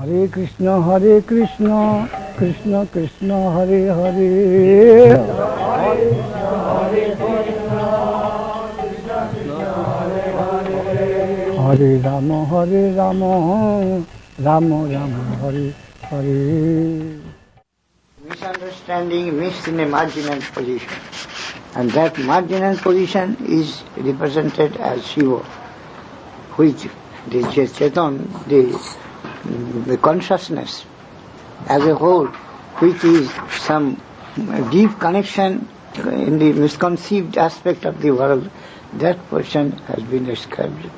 Hare Krishna, Krishna Krishna, Hare Hare. Hare Rama, Rama Rama, Hare Hare. Misunderstanding means in a marginal position, and that marginal position is represented as Shiva, which the Chetan, the consciousness as a whole, which is some deep connection in the misconceived aspect of the world, that person has been described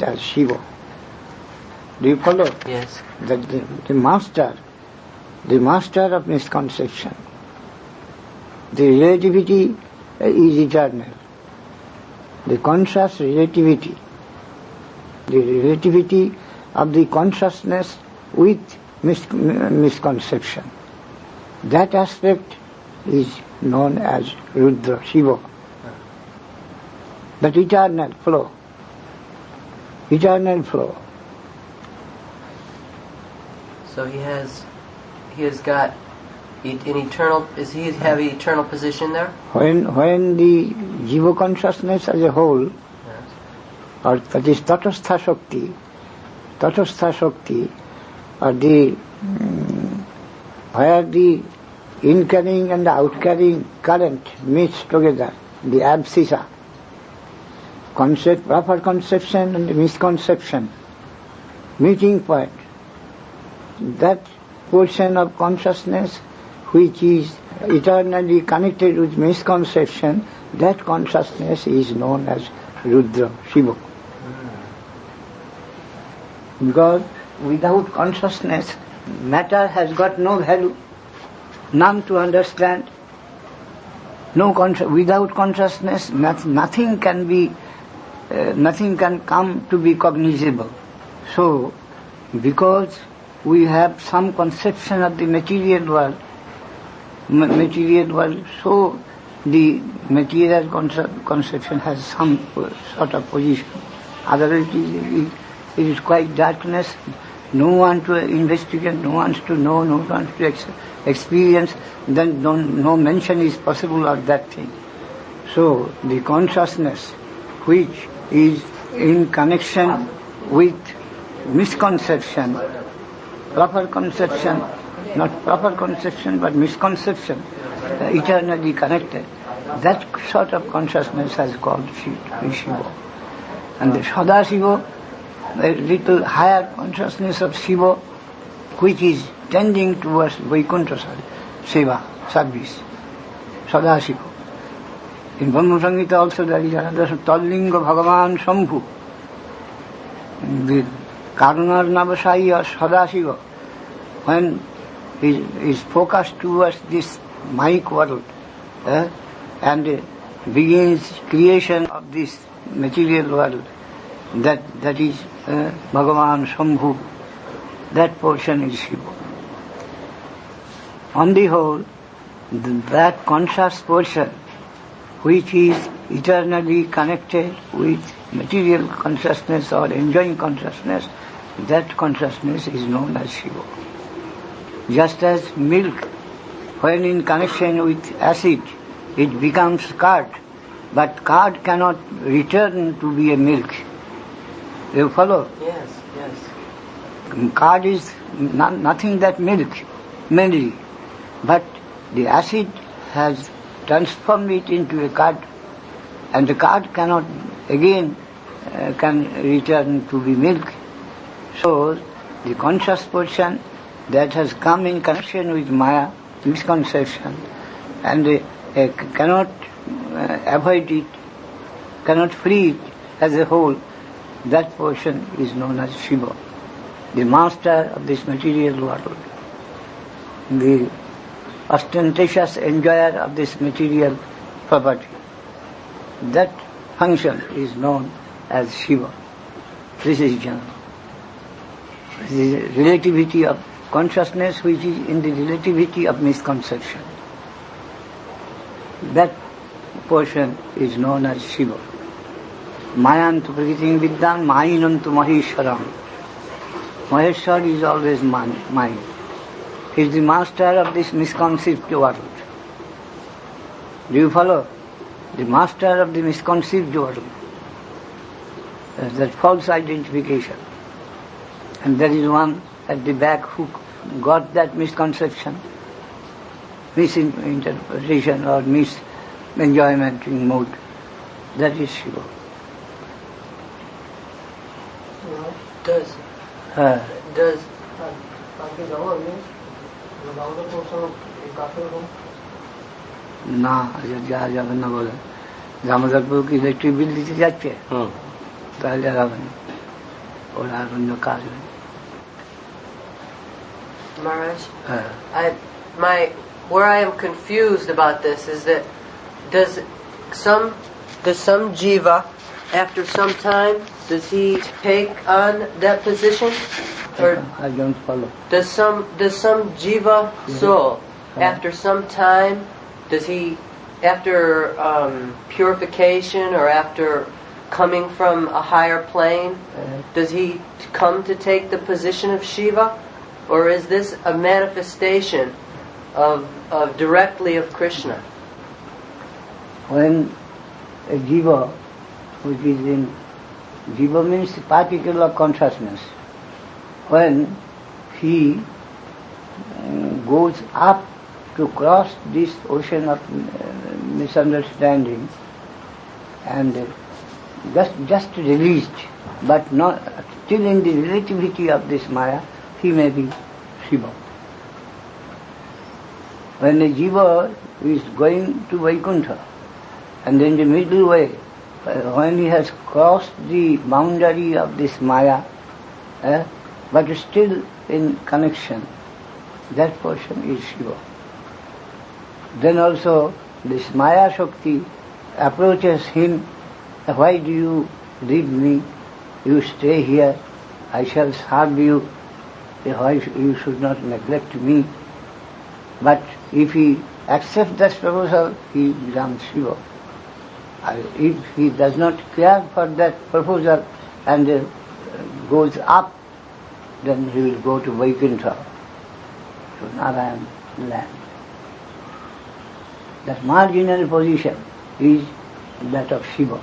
as Shiva. Do you follow? Yes. That the master of misconception, the relativity is eternal. The conscious relativity, the relativity of the consciousness with misconception, that aspect is known as Rudra, Shiva. That eternal flow. So he has got an eternal. Does he have an eternal position there? When the Jiva consciousness as a whole, Yes. or that is Tatastha Shakti, or the where the in-carrying and the out-carrying current meets together, the abscissa, proper conception and misconception, meeting point, that portion of consciousness which is eternally connected with misconception, that consciousness is known as Rudra, Shiva. Because without consciousness, matter has got no value, none to understand. Without consciousness, nothing can come to be cognizable. So, because we have some conception of the material world, so the material conception has some sort of position. Otherwise it is quite darkness, no one to investigate, no one to know, no one to experience, then no mention is possible of that thing. So the consciousness which is in connection with misconception, proper conception, not proper conception but misconception, eternally connected, that sort of consciousness has called Shiva. And the Sadashiva, a little higher consciousness of Shiva, which is tending towards Vaikuntha Seva, service, Sadashiva. In Brahma Samhita also there is another Tallinga Bhagavan Shambhu, the Karunar Navasaya Sadashiva, when he is focused towards this Mike world and begins creation of this material world, that is Bhagavan Shambhu, that portion is Shiva. On the whole, that conscious portion which is eternally connected with material consciousness or enjoying consciousness, that consciousness is known as Shiva. Just as milk, when in connection with acid, it becomes curd, but curd cannot return to be a milk. You follow? Yes. Curd is nothing that milk, mainly, but the acid has transformed it into a curd, and the curd cannot again can return to be milk. So the conscious portion that has come in connection with Maya, misconception, and cannot avoid it, cannot flee it as a whole, that portion is known as Shiva, the master of this material world, the ostentatious enjoyer of this material property. That function is known as Shiva. This is general. The relativity of consciousness which is in the relativity of misconception. That portion is known as Shiva. Mayantu Prakiting Vidyam Mayinantu Maheshwaram. Maheshwar is always mind. He is the master of this misconceived world. Do you follow? The master of the misconceived world. That false identification. And there is one at the back who got that misconception, misinterpretation or misenjoyment in mood. That is Shiva. Does না যা যাবেন না বলে জামাদারপুর কি electric bill দিতে যাচ্ছে তাহলে যাবেন ওরা আর অন্য কাজ নেই Maharaj, where I am confused about this is that does some jiva after some time does he take on that position, or I don't follow. Does some jiva soul after some time does he after purification or after coming from a higher plane does he come to take the position of Shiva? Or is this a manifestation of directly of Krishna? When a jiva, which is in jiva means particle of consciousness, when he goes up to cross this ocean of misunderstanding and just released, but not still in the relativity of this Maya, he may be Shiva. When a jiva is going to Vaikuntha, and in the middle way, when he has crossed the boundary of this Maya, but still in connection, that portion is Shiva. Then also this Maya Shakti approaches him, why do you leave me? You stay here, I shall serve you. Why you should not neglect me? But if he accepts that proposal, he becomes Shiva. If he does not care for that proposal and goes up, then he will go to Vaikuntha, to Narayan land. That marginal position is that of Shiva.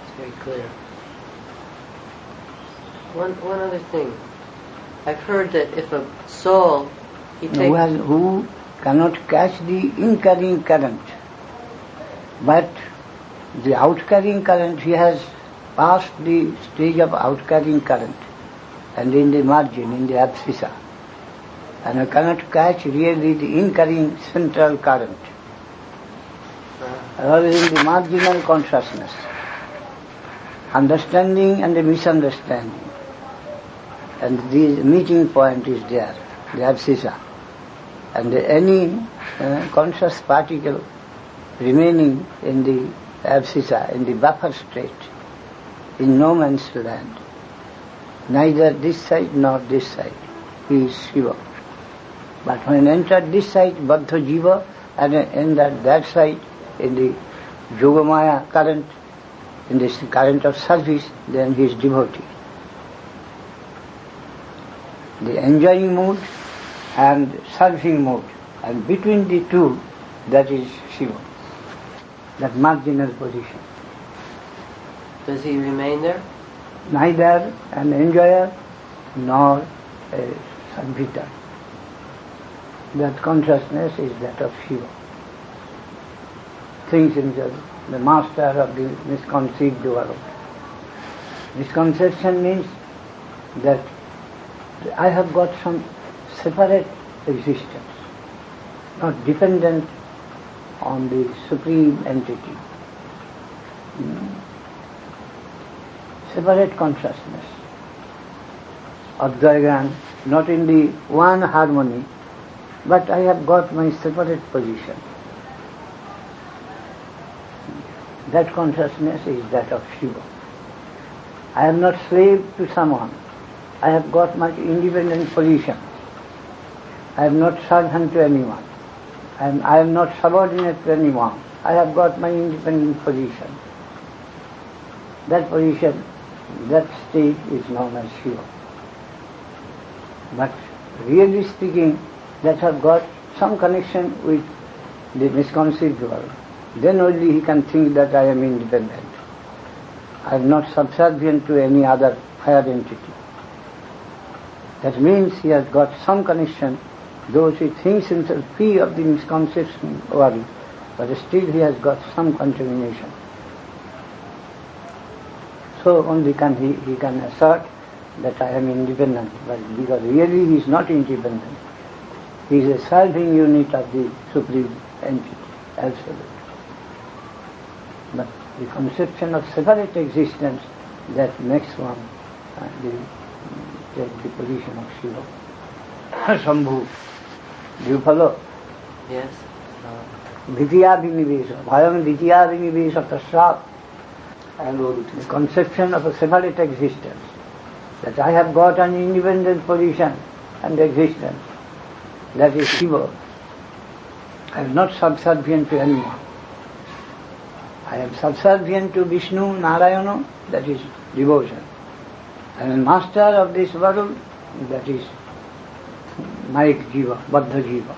It's very clear. One other thing. I've heard that if a soul who cannot catch the in-carrying current, but the out-carrying current, he has passed the stage of out-carrying current and in the margin, in the abscissa, and cannot catch really the in-carrying central current, or in the marginal consciousness, understanding and the misunderstanding. And the meeting point is there, the abscissa. And any conscious particle remaining in the abscissa, in the buffer state, in no man's land, neither this side nor this side, he is Shiva. But when entered this side, Baddha Jiva, and entered that side, in the Yogamaya current, in this current of service, then he is devotee. The enjoying mood and serving mood, and between the two, that is Shiva, that marginal position. Does he remain there? Neither an enjoyer nor a servitor. That consciousness is that of Shiva. Thinks himself the master of the misconceived world. Misconception means that I have got some separate existence, not dependent on the supreme entity. Separate consciousness. Advaigan, not in the one harmony, but I have got my separate position. That consciousness is that of Shiva. I am not slave to someone. I have got my independent position. I am not servant to anyone. I am not subordinate to anyone. I have got my independent position. That position, that state is known as Shiva. but really speaking, that have got some connection with the misconceived world. Then only he can think that I am independent. I am not subservient to any other higher entity. That means he has got some connection, though he thinks himself free of the misconception world, but still he has got some contamination. So only can he can assert that I am independent, but because really he is not independent. He is a serving unit of the Supreme Entity, Absolute. But the conception of separate existence, that makes one take the position of Shiva. Shambhu. Do you follow? Yes. Vidya vinivesa. Bhayam vidya vinivesa tasrat. And the conception of a separate existence. That I have got an independent position and existence. That is Shiva. I am not subservient to anyone. I am subservient to Vishnu, Narayana, that is devotion. I am master of this world, that is Naik Jiva, Baddha Jiva.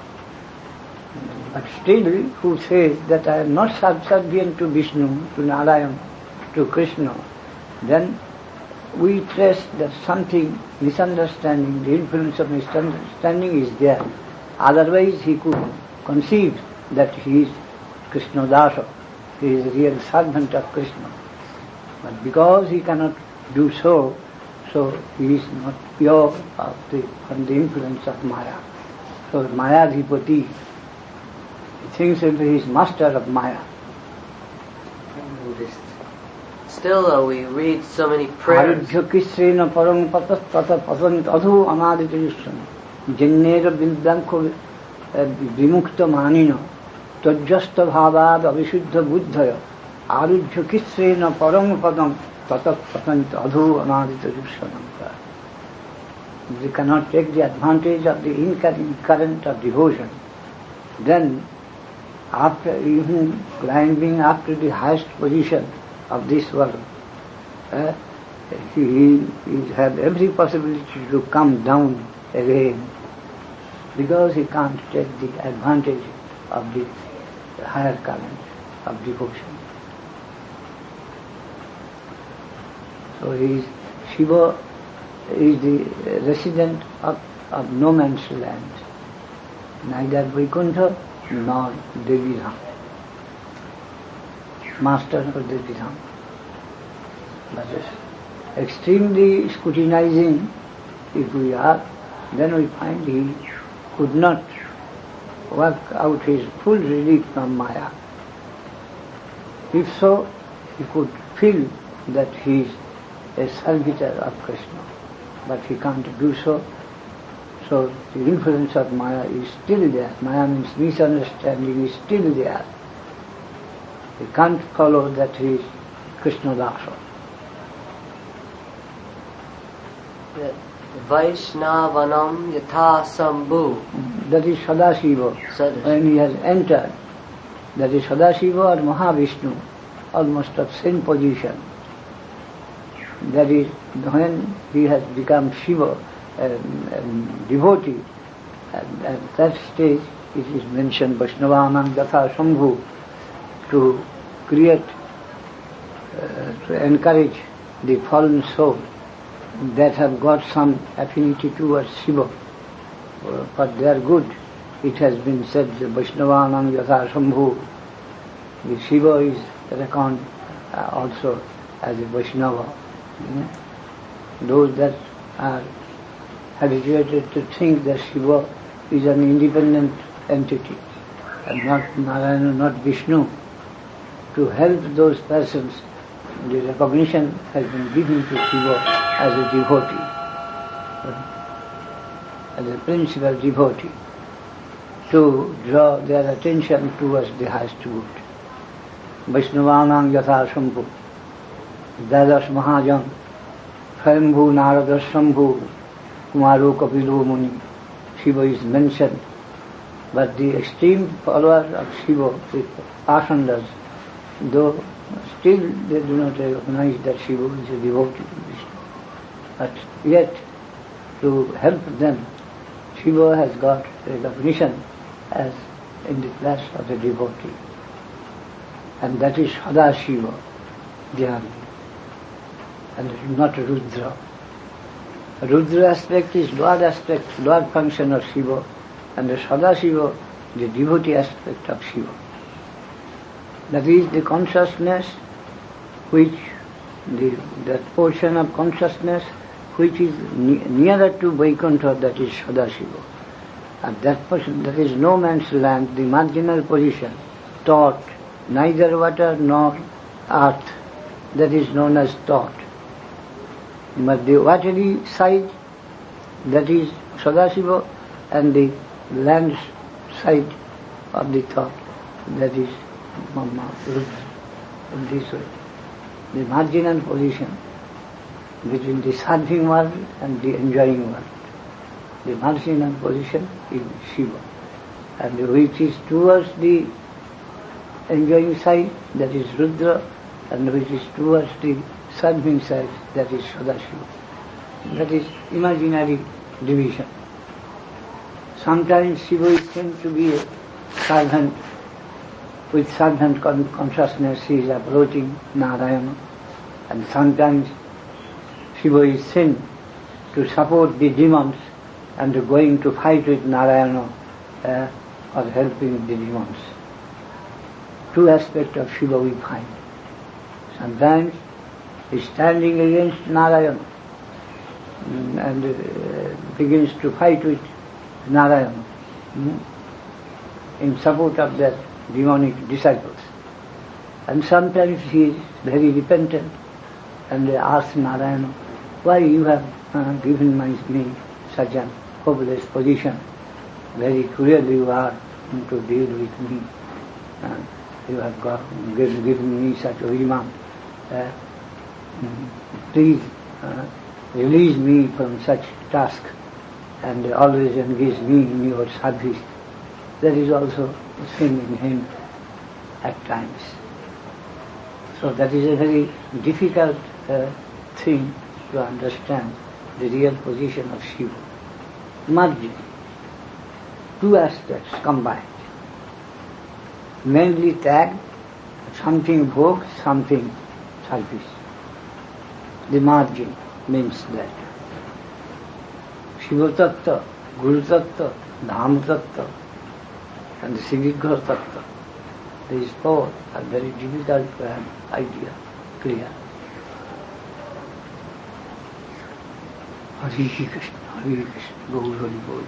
But still, who says that I am not subservient to Vishnu, to Narayana, to Krishna, then we trace that something, misunderstanding, the influence of misunderstanding is there. Otherwise he could conceive that he is Krishna Dasa, he is a real servant of Krishna. But because he cannot do so, so he is not pure from the influence of Maya. So Maya Dhipati, he thinks that he is master of Maya. Still though, we read so many prayers. Arujyakisrena parang patas tata pasant adhu anaditayushan jennera bildankho vimukta manina tajjasta bhavad avishuddha buddhaya arujyakisrena parang padam tata pasant adhu anaditayushan. They cannot take the advantage of the incoming current of devotion. Then, after even climbing up to the highest position of this world, he has every possibility to come down again, because he can't take the advantage of the higher current of devotion. So Shiva is the resident of no man's land, neither Vaikuntha nor Devidham, master of Devidham. But extremely scrutinizing, if we are, then we find he could not work out his full relief from Maya. If so, he could feel that he is a servitor of Krishna, but he can't do so. So the influence of Maya is still there. Maya means misunderstanding is still there. He can't follow that he is Krishna Dasa. Vaishnavanam yatha sambhu. That is Sadashiva. When he has entered, that is Sadashiva or Mahavishnu, almost of same position. That is when he has become Shiva, devotee. At that stage it is mentioned Vaishnavanam yatha sambhu, to create, to encourage the fallen soul that have got some affinity towards Shiva for their good. It has been said, Vaishnavanam yatha sambhu, the Shiva is reckoned also as a Vaishnava. Those that are habituated to think that Shiva is an independent entity and not Narayana, not Vishnu, to help those persons, the recognition has been given to Shiva as a devotee, as a principal devotee, to draw their attention towards the highest good. Vaishnavanam yatha sambhu, Dadas Mahajan, Swayambhu Narada Sambhu, Kumaro Kapilo Muni, Shiva is mentioned, but the extreme followers of Shiva, the Pasandas, though still they do not recognize that Shiva is a devotee to Vishnu. But yet to help them, Shiva has got recognition as in the class of the devotee. And that is Sada Shiva, Dhyani, and not Rudra. Rudra aspect is Lord aspect, Lord function of Shiva, and the Sada Shiva, the devotee aspect of Shiva. That is the consciousness which, that portion of consciousness which is nearer to Vaikuntha, that is Sada Shiva. And that person, that is no man's land, the marginal position, thought, neither water nor earth, that is known as thought. But the watery side, that is Sadashiva, and the land side of the thought, that is Mama Rudra. In this way, the marginal position between the serving world and the enjoying world. The marginal position is Shiva, and which is towards the enjoying side, that is Rudra, and which is towards the serving side, that is Sadashiva. That is imaginary division. Sometimes Shiva is seen to be a servant. With servant consciousness he is approaching Narayana, and sometimes Shiva is seen to support the demons and going to fight with Narayana or helping the demons. Two aspects of Shiva we find. Sometimes he is standing against Narayana and begins to fight with Narayana in support of their demonic disciples. And sometimes he is very repentant and asks Narayana, why you have given me such a hopeless position? Very cruel you are to deal with me. You have given me such a remand. Please release me from such task and always engage me in your service. There is also sin in him at times. So that is a very difficult thing to understand the real position of Shiva. Merging two aspects combined. Mainly tag, something bhog, something service. The margin means that. Shiva Tattva, Guru Tattva, Dham Tattva, and the Sridhar Tattva. These four are very difficult to have idea clear. Hare Krishna, Hare Krishna, Gaur Hari Bol.